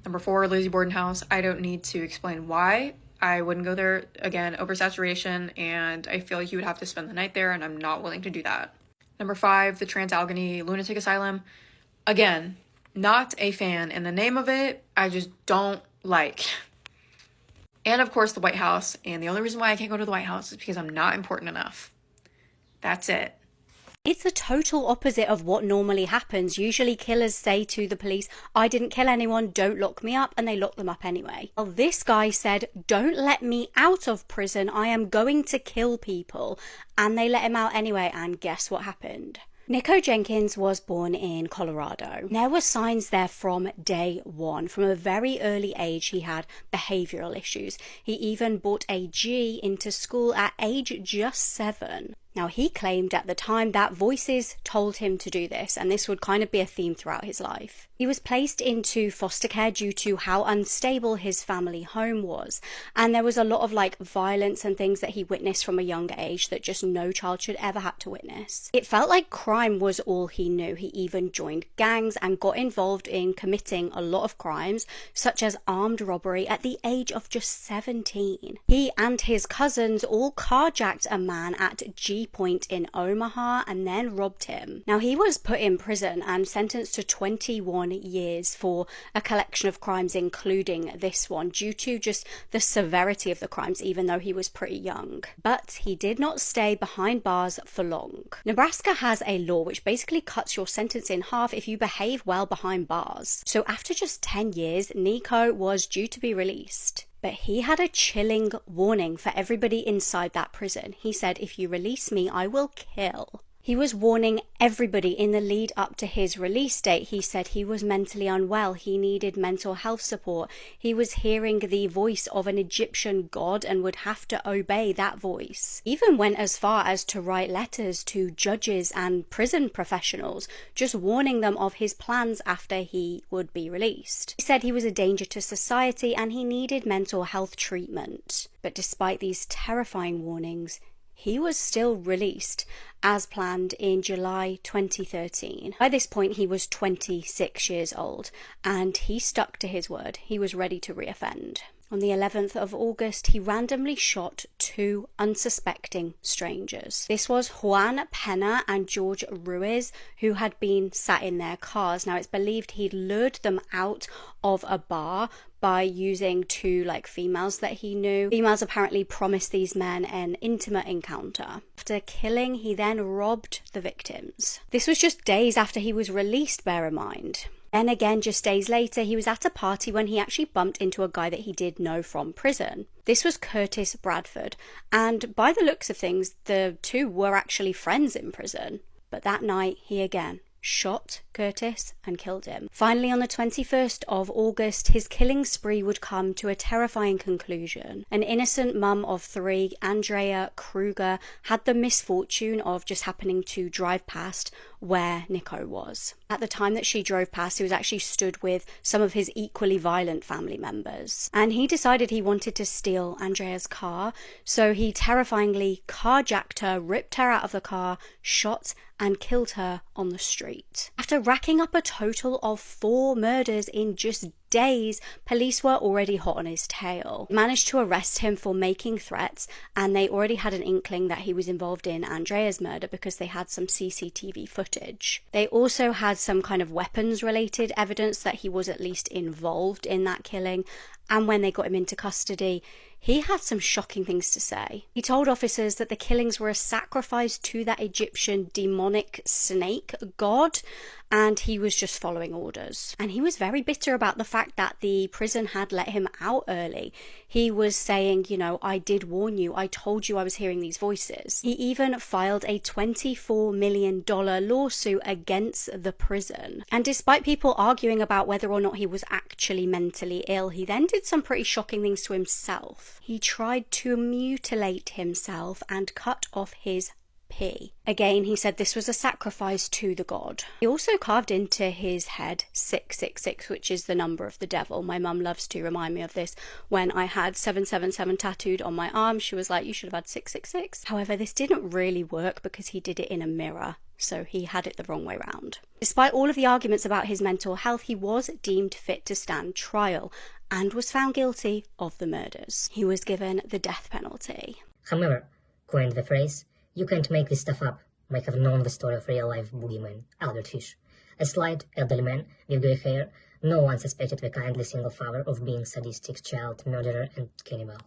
Number 4, Lizzie Borden house. I don't need to explain why I wouldn't go there. Again, oversaturation, and I feel like you would have to spend the night there, and I'm not willing to do that. Number 5, the Trans-Allegheny Lunatic Asylum. Again, not a fan. And the name of it, I just don't like. And of course, the White House. And the only reason why I can't go to the White House is because I'm not important enough. That's it.
It's the total opposite of what normally happens. Usually killers say to the police, I didn't kill anyone, don't lock me up, and they lock them up anyway. Well, this guy said, don't let me out of prison, I am going to kill people. And they let him out anyway, and guess what happened? Nico Jenkins was born in Colorado. There were signs there from day one. From a very early age, he had behavioral issues. He even brought a G into school at age just 7. Now, he claimed at the time that voices told him to do this, and this would kind of be a theme throughout his life. He was placed into foster care due to how unstable his family home was, and there was a lot of violence and things that he witnessed from a younger age that just no child should ever have to witness. It felt like crime was all he knew. He even joined gangs and got involved in committing a lot of crimes, such as armed robbery at the age of just 17. He and his cousins all carjacked a man at G Point in Omaha and then robbed him. Now, he was put in prison and sentenced to 21 years for a collection of crimes, including this one, due to just the severity of the crimes, even though he was pretty young. But he did not stay behind bars for long. Nebraska has a law which basically cuts your sentence in half if you behave well behind bars. So after just 10 years, Nico was due to be released. But he had a chilling warning for everybody inside that prison. He said, if you release me, I will kill. He was warning everybody in the lead up to his release date. He said he was mentally unwell. He needed mental health support. He was hearing the voice of an Egyptian god and would have to obey that voice. Even went as far as to write letters to judges and prison professionals, just warning them of his plans after he would be released. He said he was a danger to society and he needed mental health treatment. But despite these terrifying warnings, he was still released as planned in July 2013. By this point, he was 26 years old, and he stuck to his word. He was ready to reoffend. On the 11th of August, he randomly shot 2 unsuspecting strangers. This was Juan Pena and George Ruiz, who had been sat in their cars. Now, it's believed he'd lured them out of a bar by using 2 females that he knew. Females apparently promised these men an intimate encounter. After killing, he then robbed the victims. This was just days after he was released, bear in mind. Then again, just days later, he was at a party when he actually bumped into a guy that he did know from prison. This was Curtis Bradford, and by the looks of things, the 2 were actually friends in prison. But that night, he again shot Curtis and killed him. Finally, on the 21st of August, his killing spree would come to a terrifying conclusion. An innocent mum of 3, Andrea Kruger, had the misfortune of just happening to drive past where Nico was. At the time that she drove past, he was actually stood with some of his equally violent family members. And he decided he wanted to steal Andrea's car, so he terrifyingly carjacked her, ripped her out of the car, shot and killed her on the street. After racking up a total of 4 murders in just days, police were already hot on his tail. They managed to arrest him for making threats, and they already had an inkling that he was involved in Andrea's murder because they had some CCTV footage. They also had some kind of weapons-related evidence that he was at least involved in that killing, and when they got him into custody, he had some shocking things to say. He told officers that the killings were a sacrifice to that Egyptian demonic snake god, and he was just following orders. And he was very bitter about the fact that the prison had let him out early. He was saying, you know, I did warn you, I told you I was hearing these voices. He even filed a $24 million lawsuit against the prison. And despite people arguing about whether or not he was actually mentally ill, he then did some pretty shocking things to himself. He tried to mutilate himself and cut off his pee. Again, he said this was a sacrifice to the god. He also carved into his head 666, which is the number of the devil. My mum loves to remind me of this. When I had 777 tattooed on my arm, she was like, you should have had 666. However, this didn't really work because he did it in a mirror, so he had it the wrong way round. Despite all of the arguments about his mental health, he was deemed fit to stand trial and was found guilty of the murders. He was given the death penalty.
However, coined the phrase, "You can't make this stuff up," might have known the story of real-life boogeyman, Albert Fish. A slight, elderly man with grey hair, no one suspected the kindly single father of being sadistic child murderer and cannibal.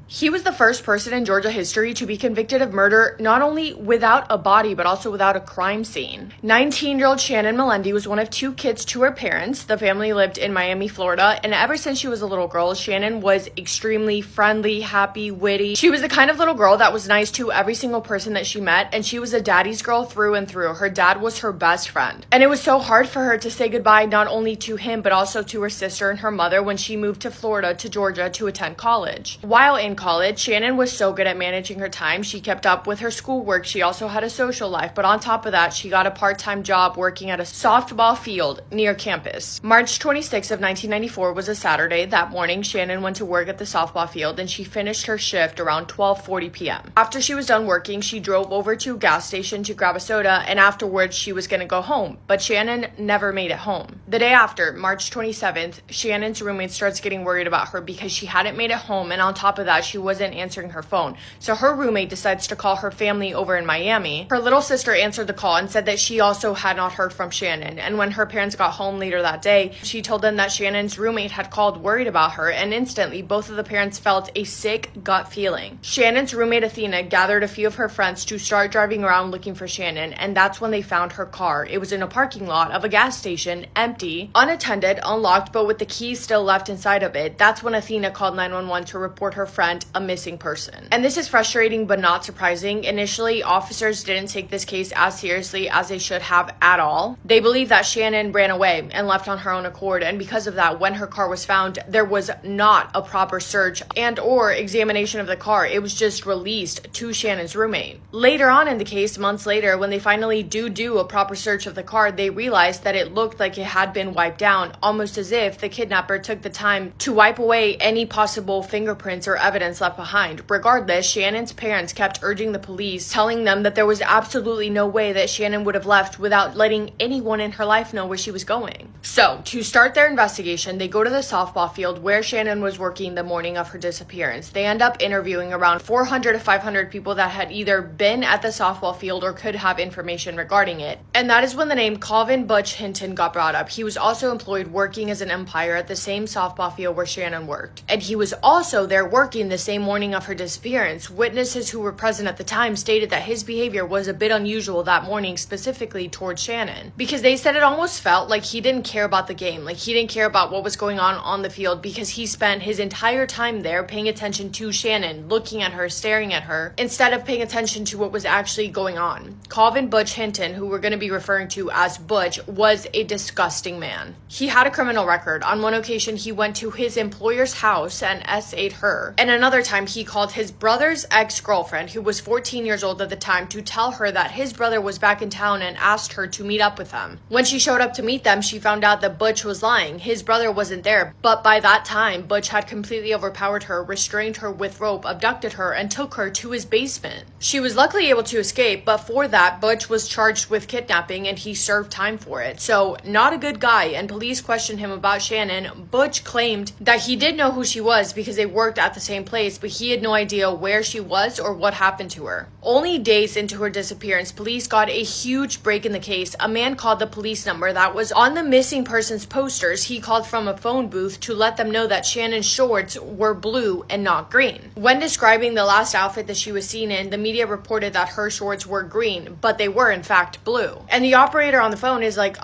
He was the first person in Georgia history to be convicted of murder not only without a body, but also without a crime scene. 19-year-old Shannon Melendi was one of two kids to her parents. The family lived in Miami, Florida, and ever since she was a little girl, Shannon was extremely friendly, happy, witty. She was the kind of little girl that was nice to every single person that she met, and she was a daddy's girl through and through. Her dad was her best friend. And it was so hard for her to say goodbye not only to him, but also to her sister and her mother when she moved to Florida to Georgia to attend college. While in college, Shannon was so good at managing her time. She kept up with her schoolwork. She also had a social life, but on top of that, she got a part-time job working at a softball field near campus. March 26th of 1994 was a Saturday. That morning, Shannon went to work at the softball field and she finished her shift around 12:40 p.m. After she was done working, she drove over to a gas station to grab a soda, and afterwards she was going to go home, but Shannon never made it home. The day after, March 27th, Shannon's roommate starts getting worried about her because she hadn't made it home, and on top of that, she wasn't answering her phone. So her roommate decides to call her family over in Miami. Her little sister answered the call and said that she also had not heard from Shannon. And when her parents got home later that day, she told them that Shannon's roommate had called worried about her, and instantly both of the parents felt a sick gut feeling. Shannon's roommate Athena gathered a few of her friends to start driving around looking for Shannon, and that's when they found her car. It was in a parking lot of a gas station, empty, unattended, unlocked, but with the keys still left inside of it. That's when Athena called 911 to report her friend a missing person. And this is frustrating but not surprising. Initially, officers didn't take this case as seriously as they should have at all. They believed that Shannon ran away and left on her own accord, and because of that, when her car was found, there was not a proper search and or examination of the car. It was just released to Shannon's roommate. Later on in the case, months later, when they finally do a proper search of the car, they realized that it looked like it had been wiped down, almost as if the kidnapper took the time to wipe away any possible fingerprints or evidence left behind. Regardless, Shannon's parents kept urging the police, telling them that there was absolutely no way that Shannon would have left without letting anyone in her life know where she was going. So, to start their investigation, they go to the softball field where Shannon was working the morning of her disappearance. They end up interviewing around 400 to 500 people that had either been at the softball field or could have information regarding it. And that is when the name Calvin Butch Hinton got brought up. He was also employed working as an umpire at the same softball field where Shannon worked. And he was also there working the same morning of her disappearance. Witnesses who were present at the time stated that his behavior was a bit unusual that morning, specifically towards Shannon, because they said it almost felt like he didn't care about the game, like he didn't care about what was going on the field, because he spent his entire time there paying attention to Shannon, looking at her, staring at her, instead of paying attention to what was actually going on. Calvin Butch Hinton, who we're going to be referring to as Butch, was a disgusting man. He had a criminal record. On one occasion, he went to his employer's house and S8'd her, and another time he called his brother's ex-girlfriend, who was 14 years old at the time, to tell her that his brother was back in town and asked her to meet up with them. When she showed up to meet them, she found out that Butch was lying. His brother wasn't there, but by that time, Butch had completely overpowered her, restrained her with rope, abducted her, and took her to his basement. She was luckily able to escape, but for that, Butch was charged with kidnapping and he served time for it. So, not a good good guy, and police questioned him about Shannon, Butch claimed that he did know who she was because they worked at the same place, but he had no idea where she was or what happened to her. Only days into her disappearance, police got a huge break in the case. A man called the police number that was on the missing persons posters. He called from a phone booth to let them know that Shannon's shorts were blue and not green. When describing the last outfit that she was seen in, the media reported that her shorts were green, but they were in fact blue. And the operator on the phone is like,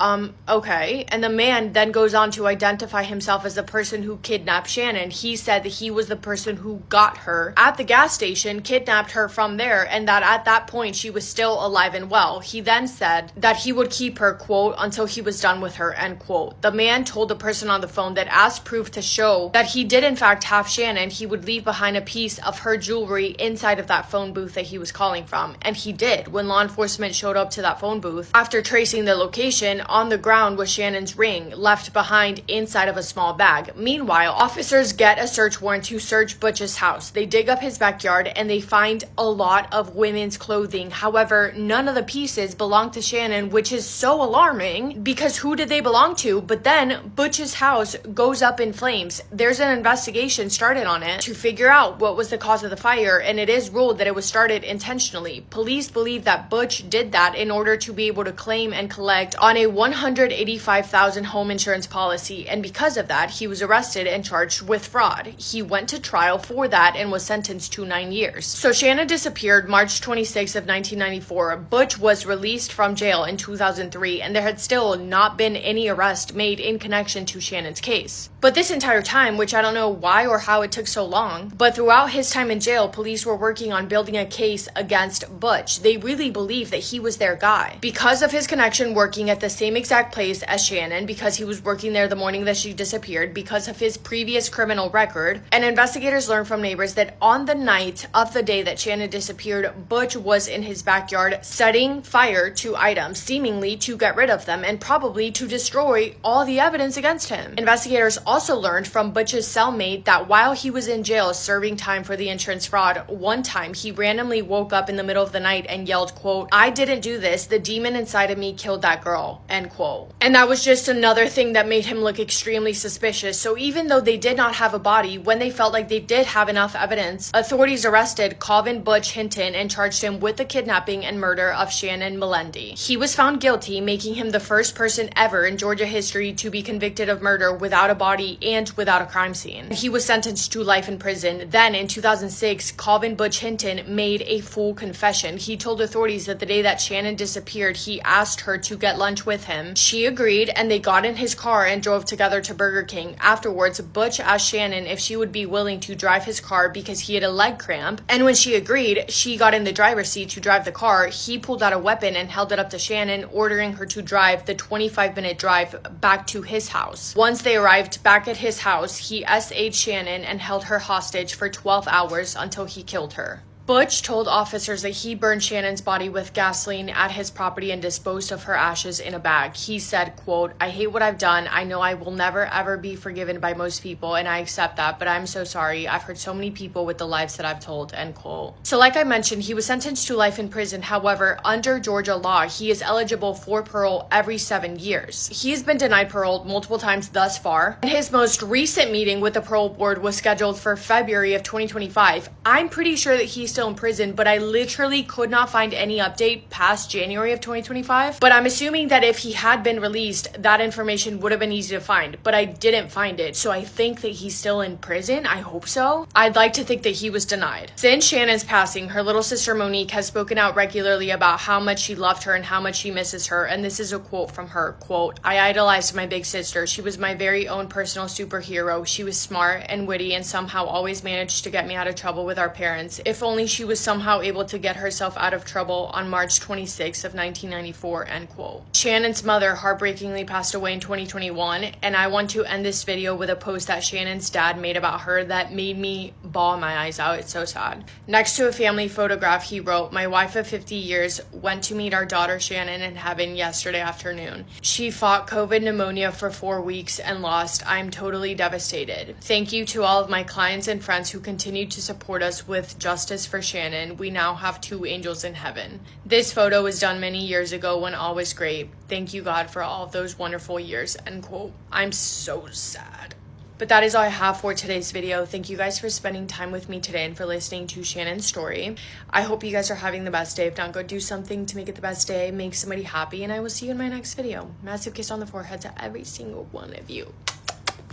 okay. And the man then goes on to identify himself as the person who kidnapped Shannon. He said that he was the person who got her at the gas station, kidnapped her from there, and that at that point she was still alive and well. He then said that he would keep her, quote, until he was done with her, end quote. The man told the person on the phone that as proof to show that he did in fact have Shannon, he would leave behind a piece of her jewelry inside of that phone booth that he was calling from. And he did. When law enforcement showed up to that phone booth, after tracing the location, on the ground was Shannon's ring, left behind inside of a small bag. Meanwhile, officers get a search warrant to search Butch's house. They dig up his backyard and they find a lot of women's clothing. However, none of the pieces belong to Shannon, which is so alarming because who did they belong to? But then Butch's house goes up in flames. There's an investigation started on it to figure out what was the cause of the fire, and it is ruled that it was started intentionally. Police believe that Butch did that in order to be able to claim and collect on a $185,000 home insurance policy, and because of that, he was arrested and charged with fraud. He went to trial for that and was sentenced to 9 years. So Shannon disappeared March 26th of 1994. Butch was released from jail in 2003, and there had still not been any arrest made in connection to Shannon's case. But this entire time, which I don't know why or how it took so long, but throughout his time in jail, police were working on building a case against Butch. They really believed that he was their guy. Because of his connection working at the same exact place as Shannon, because he was working there the morning that she disappeared, because of his previous criminal record, and investigators learned from neighbors that on the night of the day that Shannon disappeared, Butch was in his backyard setting fire to items, seemingly to get rid of them and probably to destroy all the evidence against him. Investigators also learned from Butch's cellmate that while he was in jail serving time for the insurance fraud, one time he randomly woke up in the middle of the night and yelled, quote, "I didn't do this. The demon inside of me killed that girl," end quote. And that was just another thing that made him look extremely suspicious. So even though they did not have a body, when they felt like they did have enough evidence, authorities arrested Calvin Butch Hinton and charged him with the kidnapping and murder of Shannon Melendi. He was found guilty, making him the first person ever in Georgia history to be convicted of murder without a body and without a crime scene. He was sentenced to life in prison. Then in 2006, Calvin Butch Hinton made a full confession. He told authorities that the day that Shannon disappeared, he asked her to get lunch with him. She agreed, and they got in his car and drove together to Burger King. Afterwards, Butch asked Shannon if she would be willing to drive his car because he had a leg cramp, and when she agreed, she got in the driver's seat to drive the car. He pulled out a weapon and held it up to Shannon, ordering her to drive the 25-minute drive back to his house. Once they arrived back at his house, he SA'd Shannon and held her hostage for 12 hours until he killed her. Butch told officers that he burned Shannon's body with gasoline at his property and disposed of her ashes in a bag. He said, quote, "I hate what I've done. I know I will never ever be forgiven by most people, and I accept that, but I'm so sorry. I've hurt so many people with the lives that I've told," end quote. So like I mentioned, he was sentenced to life in prison. However, under Georgia law, he is eligible for parole every 7 years. He has been denied parole multiple times thus far. And his most recent meeting with the parole board was scheduled for February of 2025. I'm pretty sure that he's still in prison, but I literally could not find any update past January of 2025. But I'm assuming that if he had been released, that information would have been easy to find, but I didn't find it. So I think that he's still in prison. I hope so. I'd like to think that he was denied. Since Shannon's passing, her little sister Monique has spoken out regularly about how much she loved her and how much she misses her. And this is a quote from her, quote, "I idolized my big sister. She was my very own personal superhero. She was smart and witty and somehow always managed to get me out of trouble with our parents. If only she was somehow able to get herself out of trouble on March 26th of 1994, end quote. Shannon's mother heartbreakingly passed away in 2021, and I want to end this video with a post that Shannon's dad made about her that made me bawl my eyes out. It's so sad. Next to a family photograph, he wrote, "My wife of 50 years went to meet our daughter Shannon in heaven yesterday afternoon. She fought COVID pneumonia for 4 weeks and lost. I'm totally devastated. Thank you to all of my clients and friends who continue to support us with justice for Shannon. We now have 2 angels in heaven." This photo was done many years ago when all was great, say, thank you, God, for all of those wonderful years, end quote. I'm so sad. But that is all I have for today's video. Thank you guys for spending time with me today and for listening to Shannon's story. I hope you guys are having the best day. If not, go do something to make it the best day, make somebody happy, and I will see you in my next video. Massive kiss on the forehead to every single one of you.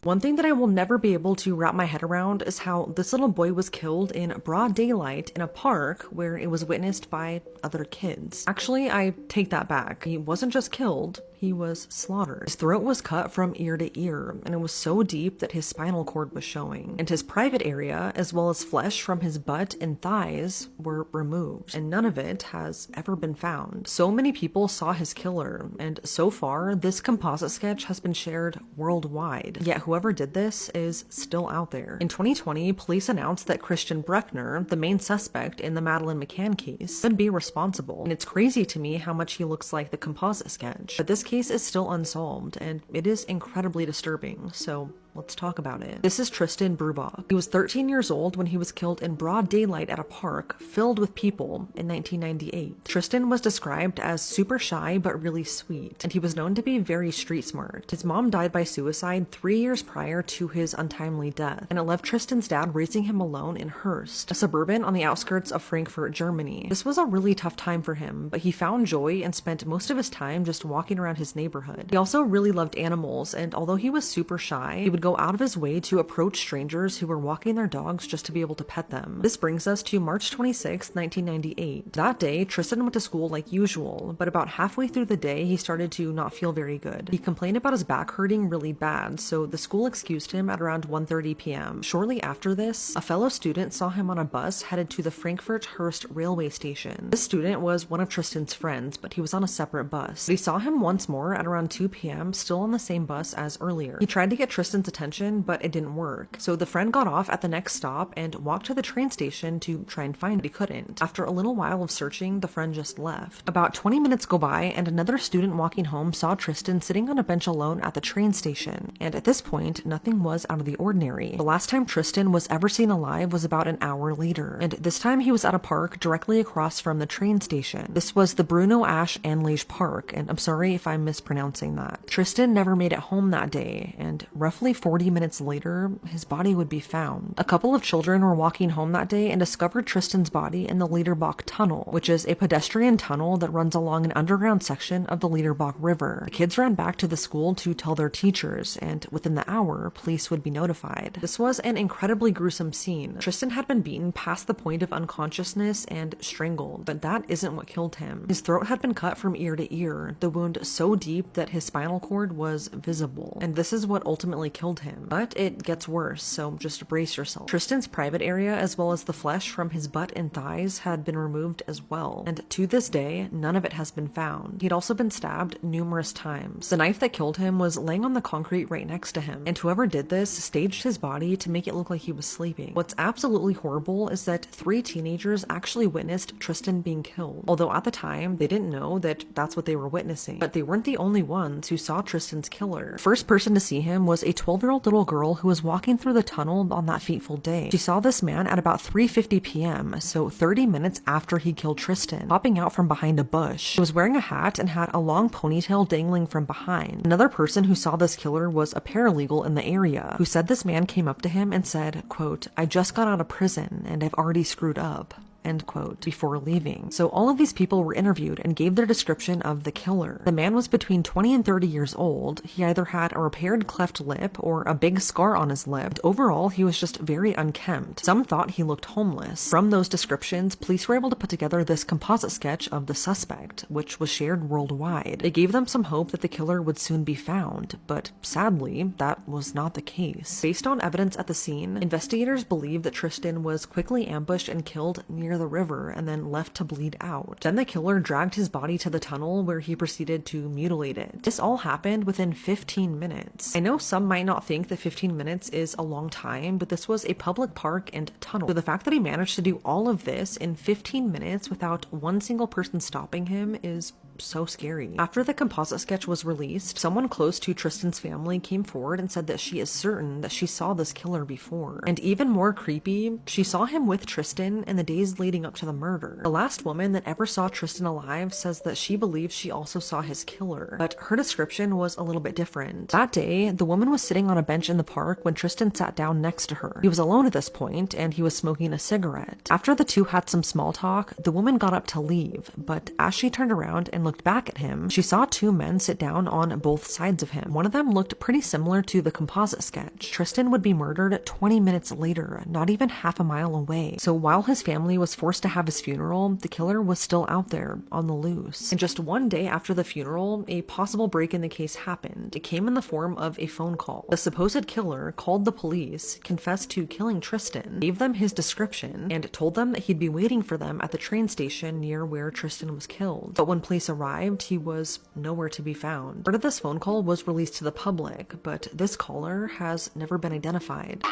One thing that I will never be able to wrap my head around is how this little boy was killed in broad daylight in a park where it was witnessed by other kids. Actually, I take that back. He wasn't just killed, he was slaughtered. His throat was cut from ear to ear, and it was so deep that his spinal cord was showing. And his private area, as well as flesh from his butt and thighs, were removed, and none of it has ever been found. So many people saw his killer, and so far, this composite sketch has been shared worldwide. Yet whoever did this is still out there. In 2020, police announced that Christian Bruckner, the main suspect in the Madeleine McCann case, could be responsible. And it's crazy to me how much he looks like the composite sketch. But this case is still unsolved, and it is incredibly disturbing, so let's talk about it. This is Tristan Brubach. He was 13 years old when he was killed in broad daylight at a park filled with people in 1998. Tristan was described as super shy but really sweet, and he was known to be very street smart. His mom died by suicide 3 years prior to his untimely death, and it left Tristan's dad raising him alone in Hearst, a suburban on the outskirts of Frankfurt, Germany. This was a really tough time for him, but he found joy and spent most of his time just walking around his neighborhood. He also really loved animals, and although he was super shy, he would go out of his way to approach strangers who were walking their dogs just to be able to pet them. This brings us to March 26, 1998. That day, Tristan went to school like usual, but about halfway through the day, he started to not feel very good. He complained about his back hurting really bad, so the school excused him at around 1:30 p.m. Shortly after this, a fellow student saw him on a bus headed to the Frankfurt Hearst railway station. This student was one of Tristan's friends, but he was on a separate bus. But he saw him once more at around 2 p.m., still on the same bus as earlier. He tried to get Tristan's attention, but it didn't work. So the friend got off at the next stop and walked to the train station to try and find it. He couldn't. After a little while of searching, the friend just left. About 20 minutes go by, and another student walking home saw Tristan sitting on a bench alone at the train station. And at this point, nothing was out of the ordinary. The last time Tristan was ever seen alive was about an hour later, and this time he was at a park directly across from the train station. This was the Bruno Ash Anlage Park, and I'm sorry if I'm mispronouncing that. Tristan never made it home that day, and roughly 40 minutes later, his body would be found. A couple of children were walking home that day and discovered Tristan's body in the Liederbach Tunnel, which is a pedestrian tunnel that runs along an underground section of the Liederbach River. The kids ran back to the school to tell their teachers, and within the hour, police would be notified. This was an incredibly gruesome scene. Tristan had been beaten past the point of unconsciousness and strangled, but that isn't what killed him. His throat had been cut from ear to ear, the wound so deep that his spinal cord was visible, and this is what ultimately killed him. But it gets worse, so just brace yourself. Tristan's private area, as well as the flesh from his butt and thighs, had been removed as well, and to this day, none of it has been found. He'd also been stabbed numerous times. The knife that killed him was laying on the concrete right next to him, and whoever did this staged his body to make it look like he was sleeping. What's absolutely horrible is that 3 teenagers actually witnessed Tristan being killed, although at the time, they didn't know that that's what they were witnessing. But they weren't the only ones who saw Tristan's killer. The first person to see him was a 12-year-old little girl who was walking through the tunnel on that fateful day. She saw this man at about 3:50 p.m., so 30 minutes after he killed Tristan, popping out from behind a bush. He was wearing a hat and had a long ponytail dangling from behind. Another person who saw this killer was a paralegal in the area, who said this man came up to him and said, quote, "I just got out of prison and I've already screwed up," end quote, before leaving. So all of these people were interviewed and gave their description of the killer. The man was between 20 and 30 years old. He either had a repaired cleft lip or a big scar on his lip. Overall, he was just very unkempt. Some thought he looked homeless. From those descriptions, police were able to put together this composite sketch of the suspect, which was shared worldwide. It gave them some hope that the killer would soon be found, but sadly, that was not the case. Based on evidence at the scene, investigators believe that Tristan was quickly ambushed and killed near the river and then left to bleed out. Then the killer dragged his body to the tunnel where he proceeded to mutilate it. This all happened within 15 minutes. I know some might not think that 15 minutes is a long time, but this was a public park and tunnel. So the fact that he managed to do all of this in 15 minutes without one single person stopping him is so scary. After the composite sketch was released, someone close to Tristan's family came forward and said that she is certain that she saw this killer before. And even more creepy, she saw him with Tristan in the days leading up to the murder. The last woman that ever saw Tristan alive says that she believes she also saw his killer, but her description was a little bit different. That day, the woman was sitting on a bench in the park when Tristan sat down next to her. He was alone at this point, and he was smoking a cigarette. After the two had some small talk, the woman got up to leave, but as she turned around and looked back at him, she saw two men sit down on both sides of him. One of them looked pretty similar to the composite sketch. Tristan would be murdered 20 minutes later, not even half a mile away. So while his family was forced to have his funeral, the killer was still out there on the loose. And just one day after the funeral, a possible break in the case happened. It came in the form of a phone call. The supposed killer called the police, confessed to killing Tristan, gave them his description, and told them that he'd be waiting for them at the train station near where Tristan was killed. But when police arrived, he was nowhere to be found. Part of this phone call was released to the public, but this caller has never been identified.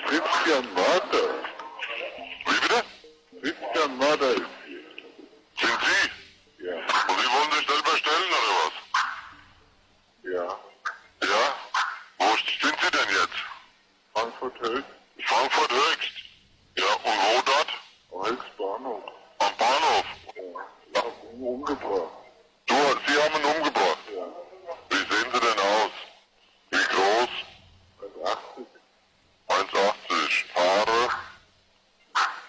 Christian Mörder. Wie bitte? Christian Mörder ist hier. Sind Sie? Ja. Und Sie wollen sich selber stellen, oder was? Ja. Ja? Wo sind Sie denn jetzt? Frankfurt Höchst. Frankfurt Höchst? Ja, und wo dort? Am Höchstbahnhof. Am Bahnhof? Ja. Umgebracht. Sie haben ihn umgebracht? Ja. Wie sehen Sie denn aus? Wie groß? 1,80. 1,80. Haare?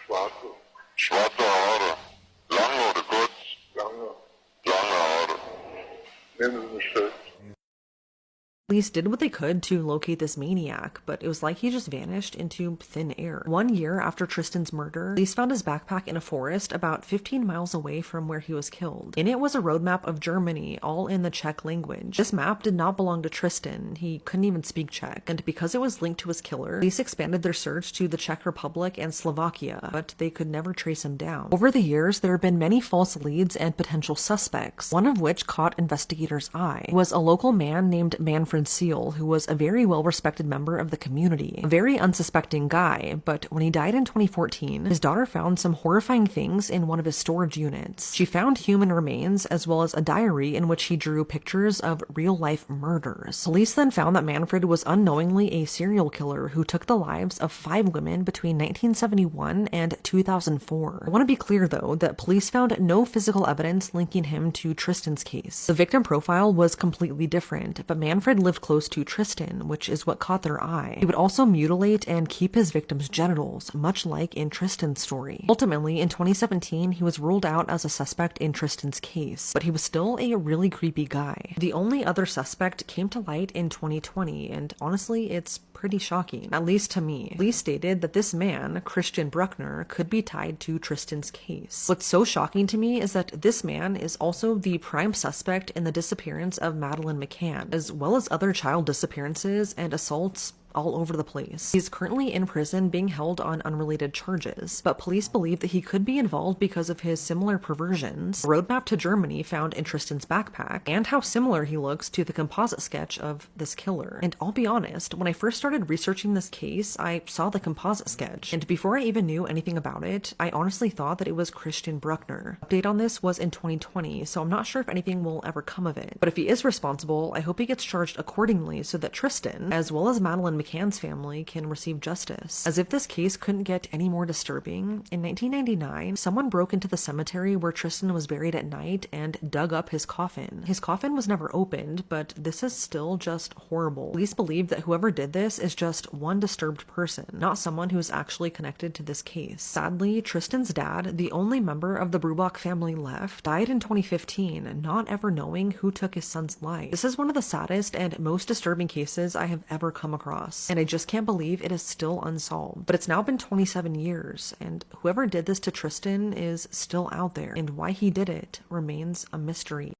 Schwarze. Schwarze Haare. Lange oder kurz? Lange. Lange Haare. Nehmen Sie mich fest.
Police did what they could to locate this maniac, but it was like he just vanished into thin air. 1 year after Tristan's murder, police found his backpack in a forest about 15 miles away from where he was killed. In it was a road map of Germany, all in the Czech language. This map did not belong to Tristan. He couldn't even speak Czech, and because it was linked to his killer, police expanded their search to the Czech Republic and Slovakia, but they could never trace him down. Over the years, there have been many false leads and potential suspects, one of which caught investigators' eye. It was a local man named Manfred Seal, who was a very well-respected member of the community. A very unsuspecting guy, but when he died in 2014, his daughter found some horrifying things in one of his storage units. She found human remains, as well as a diary in which he drew pictures of real-life murders. Police then found that Manfred was unknowingly a serial killer who took the lives of 5 women between 1971 and 2004. I want to be clear, though, that police found no physical evidence linking him to Tristan's case. The victim profile was completely different, but Manfred lived close to Tristan, which is what caught their eye. He would also mutilate and keep his victims' genitals, much like in Tristan's story. Ultimately, in 2017, he was ruled out as a suspect in Tristan's case, but he was still a really creepy guy. The only other suspect came to light in 2020, and honestly, it's pretty shocking, at least to me. Police stated that this man, Christian Bruckner, could be tied to Tristan's case. What's so shocking to me is that this man is also the prime suspect in the disappearance of Madeleine McCann, as well as other child disappearances and assaults all over the place. He's currently in prison being held on unrelated charges, but police believe that he could be involved because of his similar perversions, a roadmap to Germany found in Tristan's backpack, and how similar he looks to the composite sketch of this killer. And I'll be honest, when I first started researching this case, I saw the composite sketch, and before I even knew anything about it, I honestly thought that it was Christian Bruckner. Update on this was in 2020, so I'm not sure if anything will ever come of it. But if he is responsible, I hope he gets charged accordingly so that Tristan, as well as Madeleine McCann's family, can receive justice. As if this case couldn't get any more disturbing, in 1999, someone broke into the cemetery where Tristan was buried at night and dug up his coffin. His coffin was never opened, but this is still just horrible. Police believe that whoever did this is just one disturbed person, not someone who is actually connected to this case. Sadly, Tristan's dad, the only member of the Brubach family left, died in 2015, not ever knowing who took his son's life. This is one of the saddest and most disturbing cases I have ever come across, and I just can't believe it is still unsolved. But it's now been 27 years, and whoever did this to Tristan is still out there, and why he did it remains a mystery.